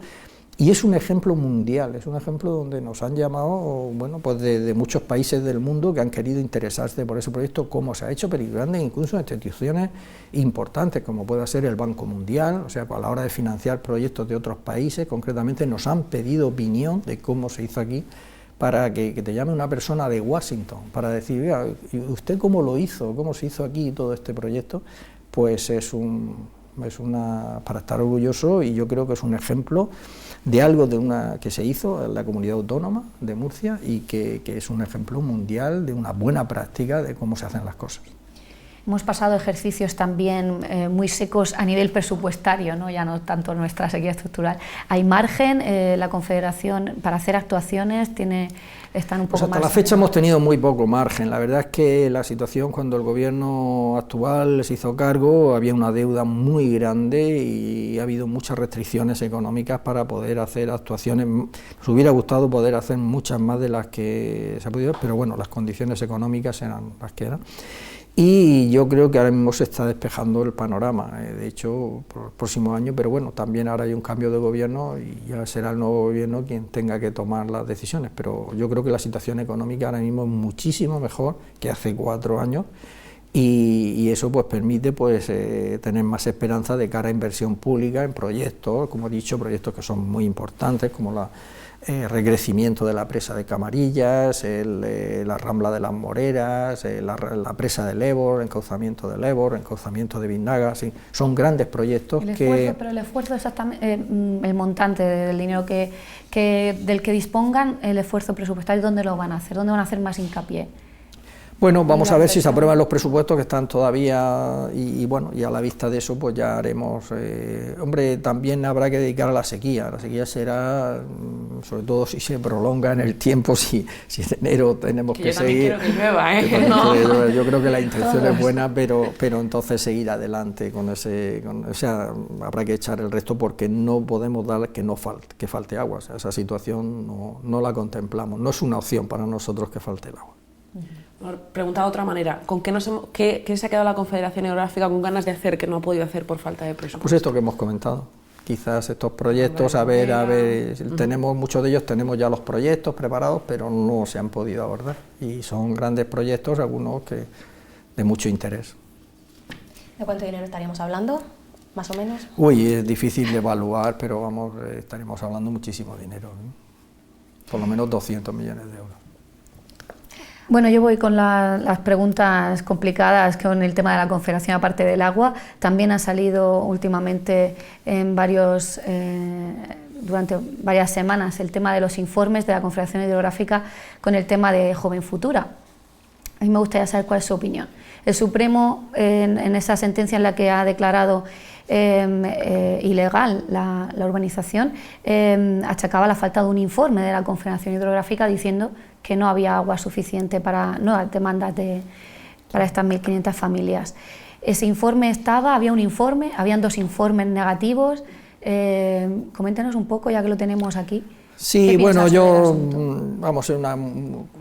Speaker 2: y es un ejemplo mundial, es un ejemplo donde nos han llamado, bueno, pues de muchos países del mundo que han querido interesarse por ese proyecto, cómo se ha hecho, pero grandes incluso instituciones importantes, como puede ser el Banco Mundial. O sea, a la hora de financiar proyectos de otros países, concretamente nos han pedido opinión de cómo se hizo aquí, para que te llame una persona de Washington, para decir, oiga, ¿usted cómo lo hizo? ¿Cómo se hizo aquí todo este proyecto? Pues es para estar orgulloso, y yo creo que es un ejemplo de algo que se hizo en la Comunidad Autónoma de Murcia, y que es un ejemplo mundial de una buena práctica de cómo se hacen las cosas.
Speaker 1: Hemos pasado ejercicios también muy secos a nivel presupuestario, ¿no? Ya no tanto nuestra sequía estructural. ¿Hay margen? La Confederación para hacer actuaciones están un poco
Speaker 2: pues hasta
Speaker 1: más...
Speaker 2: la fecha hemos tenido muy poco margen. La verdad es que la situación, cuando el gobierno actual se hizo cargo, había una deuda muy grande y ha habido muchas restricciones económicas para poder hacer actuaciones. Nos hubiera gustado poder hacer muchas más de las que se ha podido, pero bueno, las condiciones económicas eran las que eran. Y yo creo que ahora mismo se está despejando el panorama, de hecho, por el próximo año, pero bueno, también ahora hay un cambio de gobierno y ya será el nuevo gobierno quien tenga que tomar las decisiones, pero yo creo que la situación económica ahora mismo es muchísimo mejor que hace 4 años, y eso pues permite pues tener más esperanza de cara a inversión pública en proyectos, como he dicho, proyectos que son muy importantes, como recrecimiento de la presa de Camarillas, la Rambla de las Moreras, la presa del Ébor, encauzamiento del Ébor, encauzamiento de Biznaga. Sí, son grandes proyectos
Speaker 1: Pero el esfuerzo exactamente, el montante del dinero del que dispongan, el esfuerzo presupuestario, ¿dónde lo van a hacer? ¿Dónde van a hacer más hincapié?
Speaker 2: Bueno, vamos a ver si se aprueban los presupuestos, que están todavía, y bueno, y a la vista de eso pues ya haremos. Hombre, también habrá que dedicar a la sequía será, sobre todo si se prolonga en el tiempo, si en enero tenemos que seguir.
Speaker 4: Yo también quiero que llueva,
Speaker 2: Yo creo que la intención es buena, pero entonces seguir adelante o sea, habrá que echar el resto, porque no podemos dar que falte agua. O sea, esa situación no la contemplamos, no es una opción para nosotros que falte el agua.
Speaker 4: Preguntado de otra manera, ¿con qué se ha quedado la Confederación Hidrográfica con ganas de hacer que no ha podido hacer por falta de presupuesto?
Speaker 2: Pues esto que hemos comentado, quizás estos proyectos, a ver, tenemos muchos de ellos, tenemos ya los proyectos preparados, pero no se han podido abordar, y son grandes proyectos, algunos que de mucho interés.
Speaker 3: ¿De cuánto dinero estaríamos hablando, más o menos?
Speaker 2: Uy, es difícil de evaluar, pero vamos, estaremos hablando muchísimo dinero, ¿no? Por lo menos 200 millones de euros.
Speaker 1: Bueno, yo voy con las preguntas complicadas con el tema de la Confederación, aparte del agua. También ha salido últimamente durante varias semanas el tema de los informes de la Confederación Hidrográfica con el tema de Joven Futura. A mí me gustaría saber cuál es su opinión. El Supremo, en esa sentencia en la que ha declarado ilegal la urbanización, achacaba la falta de un informe de la Confederación Hidrográfica diciendo que no había agua suficiente para nuevas demandas para estas 1.500 familias. Ese informe había un informe, habían 2 informes negativos. Coméntenos un poco, ya que lo tenemos aquí.
Speaker 2: Sí, bueno,
Speaker 3: piensas sobre el asunto?
Speaker 2: vamos, en una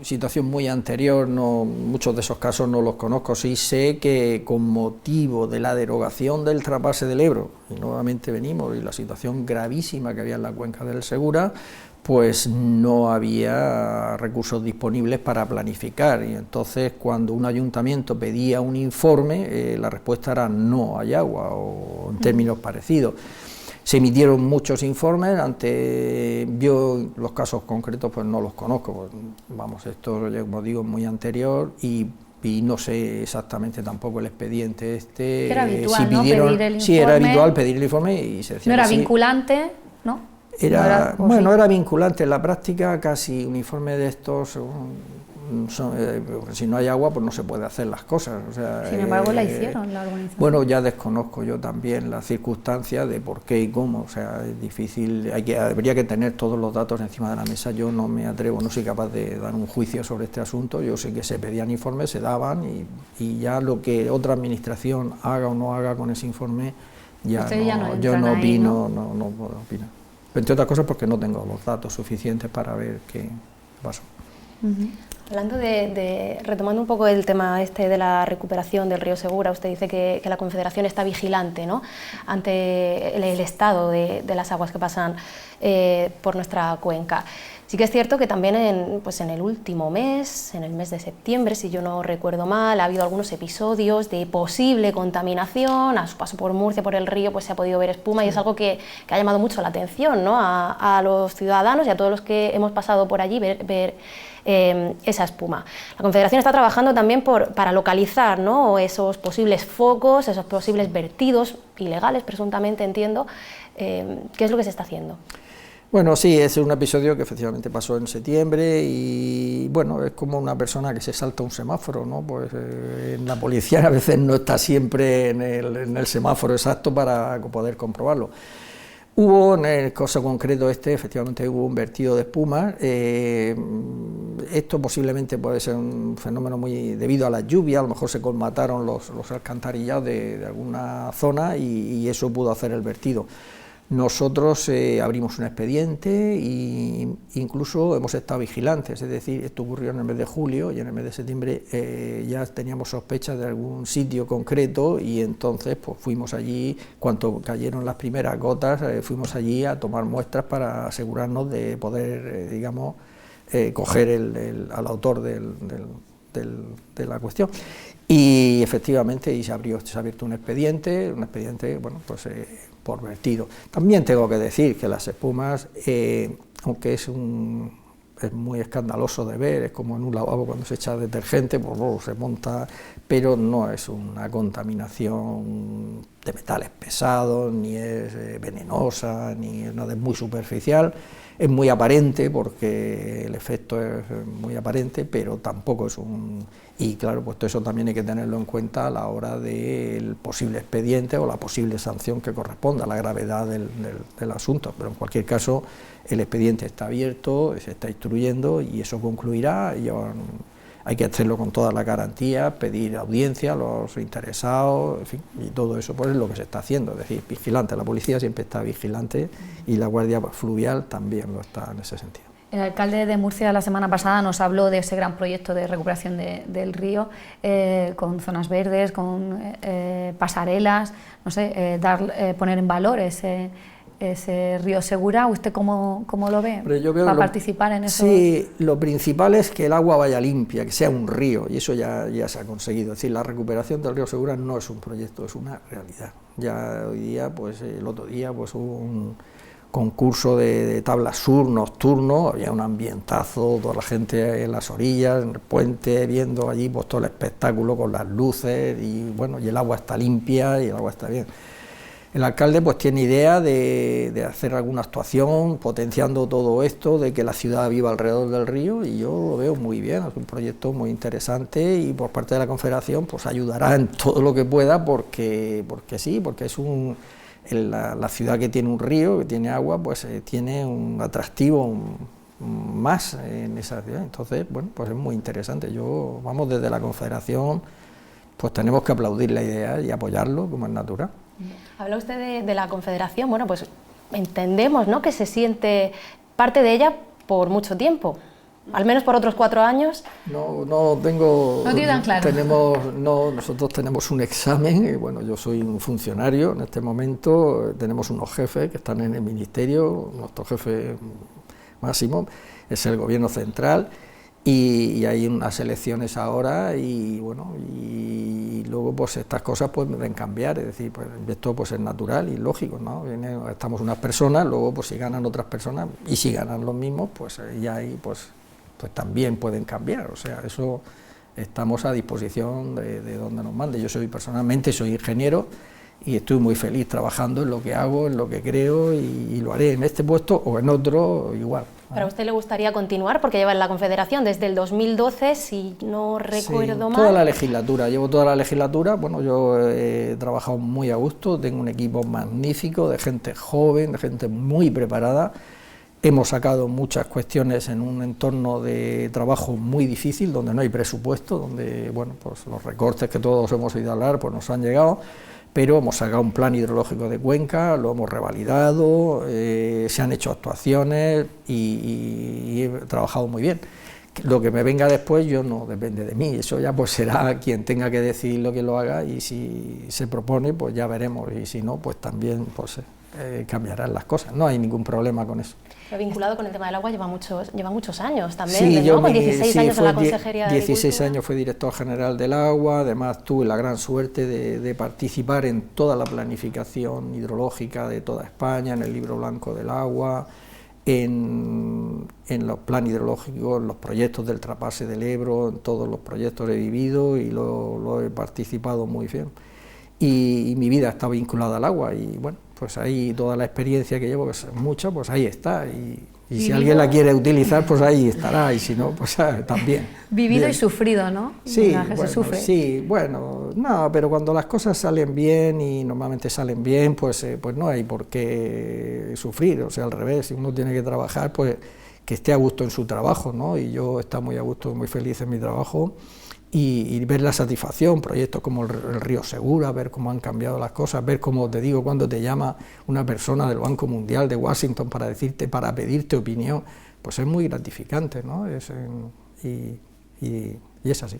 Speaker 2: situación muy anterior, no, muchos de esos casos no los conozco, sí sé que con motivo de la derogación del trasvase del Ebro, y nuevamente venimos, y la situación gravísima que había en la cuenca del Segura, pues no había recursos disponibles para planificar, y entonces cuando un ayuntamiento pedía un informe, la respuesta era no hay agua, o en términos parecidos. Se emitieron muchos informes, yo los casos concretos pues no los conozco, pues, vamos, esto como digo es muy anterior y no sé exactamente tampoco el expediente este.
Speaker 1: Era habitual,
Speaker 2: si pidieron,
Speaker 1: ¿no? Pedir el informe.
Speaker 2: Sí, era habitual pedir el informe y se decía
Speaker 1: No era
Speaker 2: que sí.
Speaker 1: vinculante, ¿no?
Speaker 2: Era,
Speaker 1: No
Speaker 2: bueno,
Speaker 1: sí.
Speaker 2: era vinculante en la práctica, casi un informe de estos, si no hay agua pues no se puede hacer las cosas. O sea,
Speaker 1: Sin embargo la hicieron, la organización.
Speaker 2: Bueno, ya desconozco yo también las circunstancias de por qué y cómo, o sea, es difícil, habría que tener todos los datos encima de la mesa, yo no me atrevo, no soy capaz de dar un juicio sobre este asunto, yo sé que se pedían informes, se daban y ya lo que otra administración haga o no haga con ese informe, ya no, yo no opino, no puedo opinar. Entre otras cosas porque no tengo los datos suficientes para ver qué pasó.
Speaker 3: Hablando retomando un poco el tema este de la recuperación del río Segura, usted dice que la Confederación está vigilante, ¿no?, ante el estado de las aguas que pasan por nuestra cuenca. Sí que es cierto que también en el último mes, en el mes de septiembre, si yo no recuerdo mal, ha habido algunos episodios de posible contaminación. A su paso por Murcia, por el río, pues se ha podido ver espuma, sí. Y es algo que ha llamado mucho la atención, ¿no?, a los ciudadanos y a todos los que hemos pasado por allí, ver esa espuma. La Confederación está trabajando también para localizar, ¿no?, esos posibles focos, esos posibles vertidos ilegales, presuntamente, entiendo. ¿Qué es lo que se está haciendo?
Speaker 2: Bueno, sí, es un episodio que efectivamente pasó en septiembre y bueno, es como una persona que se salta un semáforo, ¿no? Pues la policía a veces no está siempre en el semáforo exacto para poder comprobarlo. Hubo, en el caso concreto efectivamente hubo un vertido de espuma. Esto posiblemente puede ser un fenómeno muy debido a las lluvias, a lo mejor se colmataron los alcantarillados de alguna zona y eso pudo hacer el vertido. Nosotros abrimos un expediente e incluso hemos estado vigilantes, es decir, esto ocurrió en el mes de julio y en el mes de septiembre ya teníamos sospechas de algún sitio concreto y entonces pues fuimos allí, cuando cayeron las primeras gotas, fuimos allí a tomar muestras para asegurarnos de poder, digamos, coger al autor de la cuestión. Y efectivamente se ha abierto un expediente, bueno, pues por vertido. También tengo que decir que las espumas, aunque es muy escandaloso de ver, es como en un lavabo cuando se echa detergente, pues se monta, pero no es una contaminación de metales pesados, ni es venenosa, ni es nada, es muy superficial. Es muy aparente porque el efecto es muy aparente, pero tampoco es y claro, pues todo eso también hay que tenerlo en cuenta a la hora del posible expediente o la posible sanción que corresponda a la gravedad del asunto, pero en cualquier caso el expediente está abierto, se está instruyendo y eso concluirá. Hay que hacerlo con toda la garantía, pedir audiencia a los interesados, en fin, y todo eso pues es lo que se está haciendo, es decir, vigilante, la policía siempre está vigilante y la Guardia Fluvial también lo está en ese sentido.
Speaker 1: El alcalde de Murcia la semana pasada nos habló de ese gran proyecto de recuperación del río, con zonas verdes, con pasarelas, no sé, poner en valor ese río Segura. ¿Usted cómo lo ve? ¿Va a participar en eso?
Speaker 2: Sí, lo principal es que el agua vaya limpia, que sea un río, y eso ya se ha conseguido. Es decir, la recuperación del río Segura no es un proyecto, es una realidad. Ya hoy día, pues el otro día, pues hubo un concurso de tabla sur nocturno, había un ambientazo, toda la gente en las orillas, en el puente, viendo allí pues todo el espectáculo con las luces, y bueno, y el agua está limpia y el agua está bien. El alcalde pues tiene idea de hacer alguna actuación potenciando todo esto, de que la ciudad viva alrededor del río, y yo lo veo muy bien, es un proyecto muy interesante y por parte de la Confederación pues ayudará en todo lo que pueda porque sí, porque es la ciudad que tiene un río, que tiene agua, pues tiene un atractivo más en esa ciudad. Entonces, bueno, pues es muy interesante. Vamos, desde la Confederación, pues tenemos que aplaudir la idea y apoyarlo como es natural.
Speaker 3: Habla usted de la Confederación, bueno, pues entendemos, ¿no?, que se siente parte de ella por mucho tiempo, al menos por otros 4 años.
Speaker 2: No tengo...
Speaker 1: No tiene tan claro.
Speaker 2: Nosotros tenemos un examen, y bueno, yo soy un funcionario en este momento, tenemos unos jefes que están en el ministerio, nuestro jefe máximo es el gobierno central, y hay unas elecciones ahora, y bueno, y luego pues estas cosas pues deben cambiar, es decir, pues esto pues es natural y lógico, ¿no? Estamos unas personas, luego pues si ganan otras personas, y si ganan los mismos, pues ya ahí pues también pueden cambiar, o sea, eso estamos a disposición de donde nos mande. Yo personalmente soy ingeniero y estoy muy feliz trabajando en lo que hago, en lo que creo, y lo haré en este puesto o en otro igual.
Speaker 3: ¿Pero a usted le gustaría continuar? Porque lleva en la Confederación desde el 2012, si no recuerdo mal.
Speaker 2: Toda la legislatura, llevo toda la legislatura. Bueno, yo he trabajado muy a gusto, tengo un equipo magnífico de gente joven, de gente muy preparada. Hemos sacado muchas cuestiones en un entorno de trabajo muy difícil, donde no hay presupuesto, donde bueno, pues los recortes que todos hemos oído hablar pues nos han llegado, pero hemos sacado un plan hidrológico de Cuenca, lo hemos revalidado, se han hecho actuaciones y he trabajado muy bien. Lo que me venga después yo no depende de mí, eso ya pues será quien tenga que decidir lo que lo haga, y si se propone pues ya veremos, y si no pues también pues cambiarán las cosas, no hay ningún problema con eso.
Speaker 3: Pero vinculado con el tema del agua lleva muchos años también, sí, ¿no? Con 16 años en la Consejería de
Speaker 2: 16 años fui director general del agua, además tuve la gran suerte de participar en toda la planificación hidrológica de toda España, en el libro blanco del agua, en los planes hidrológicos, en los proyectos del trapase del Ebro, en todos los proyectos he vivido y lo he participado muy bien. Y mi vida está vinculada al agua, y bueno, pues ahí toda la experiencia que llevo, que es mucha, pues ahí está, y si alguien la quiere utilizar, pues ahí estará, y si no, pues también.
Speaker 1: Vivido
Speaker 2: bien.
Speaker 1: Y sufrido, ¿no?
Speaker 2: Sí,
Speaker 1: bueno, se sufre.
Speaker 2: Sí, bueno, no, pero cuando las cosas salen bien, y normalmente salen bien, pues no hay por qué sufrir, o sea, al revés, si uno tiene que trabajar, pues que esté a gusto en su trabajo, ¿no? Y yo estoy muy a gusto, muy feliz en mi trabajo, y ver la satisfacción, proyectos como el Río Segura, ver cómo han cambiado las cosas, ver cómo, te digo, cuando te llama una persona del Banco Mundial de Washington para pedirte opinión, pues es muy gratificante, ¿no? Y es así.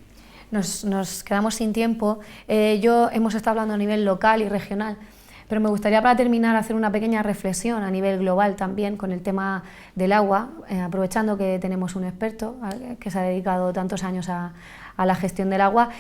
Speaker 1: Nos quedamos sin tiempo. Hemos estado hablando a nivel local y regional, pero me gustaría para terminar hacer una pequeña reflexión a nivel global también con el tema del agua, aprovechando que tenemos un experto que se ha dedicado tantos años a la gestión del agua.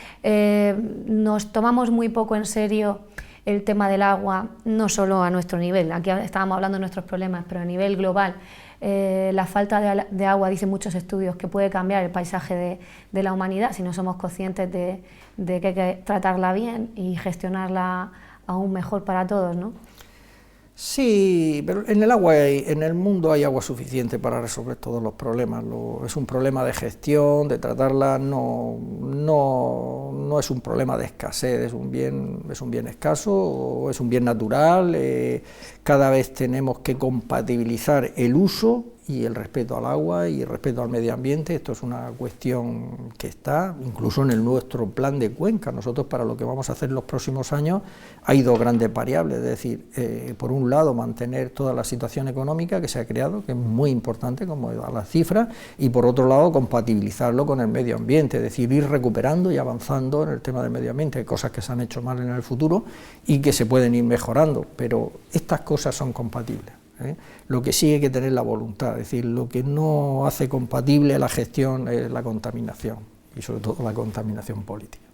Speaker 1: Nos tomamos muy poco en serio el tema del agua, no solo a nuestro nivel, aquí estábamos hablando de nuestros problemas, pero a nivel global. La falta de agua, dicen muchos estudios, que puede cambiar el paisaje de la humanidad si no somos conscientes de que hay que tratarla bien y gestionarla aún mejor para todos, ¿no?
Speaker 2: Sí, pero en el agua en el mundo hay agua suficiente para resolver todos los problemas. Es un problema de gestión, de tratarla, no es un problema de escasez, es un bien escaso, o es un bien natural. Cada vez tenemos que compatibilizar el uso y el respeto al agua y el respeto al medio ambiente. Esto es una cuestión que está incluso en nuestro plan de Cuenca. Nosotros, para lo que vamos a hacer en los próximos años, hay dos grandes variables, es decir, por un lado mantener toda la situación económica que se ha creado, que es muy importante, como he dado las cifras, y por otro lado compatibilizarlo con el medio ambiente, es decir, ir recuperando y avanzando en el tema del medio ambiente. Hay cosas que se han hecho mal en el futuro y que se pueden ir mejorando, pero estas cosas son compatibles. Lo que sí hay que tener la voluntad, es decir, lo que no hace compatible la gestión es la contaminación, y sobre todo la contaminación política.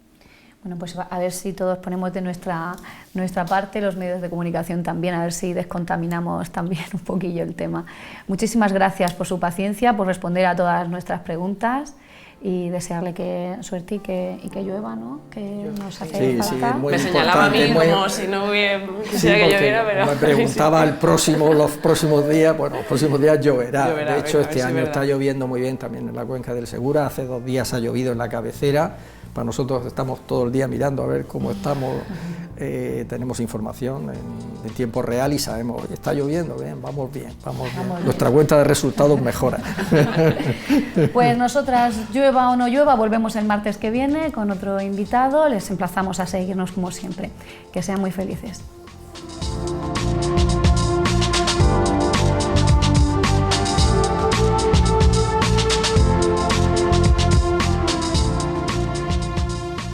Speaker 1: Bueno, pues a ver si todos ponemos de nuestra parte, los medios de comunicación también, a ver si descontaminamos también un poquillo el tema. Muchísimas gracias por su paciencia, por responder a todas nuestras preguntas, y desearle que suerte y que llueva, ¿no? Que nos hace falta.
Speaker 2: Muy
Speaker 4: me señalaba a mí como si no quisiera que lloviera, pero...
Speaker 2: Me preguntaba los próximos días, bueno, los próximos días lloverá. De hecho, este año está lloviendo muy bien también en la cuenca del Segura. Hace 2 días ha llovido en la cabecera. Para nosotros estamos todo el día mirando a ver cómo estamos, tenemos información en tiempo real y sabemos, está lloviendo, bien, vamos bien. Nuestra cuenta de resultados mejora.
Speaker 1: Pues nosotras, llueva o no llueva, volvemos el martes que viene con otro invitado. Les emplazamos a seguirnos como siempre. Que sean muy felices.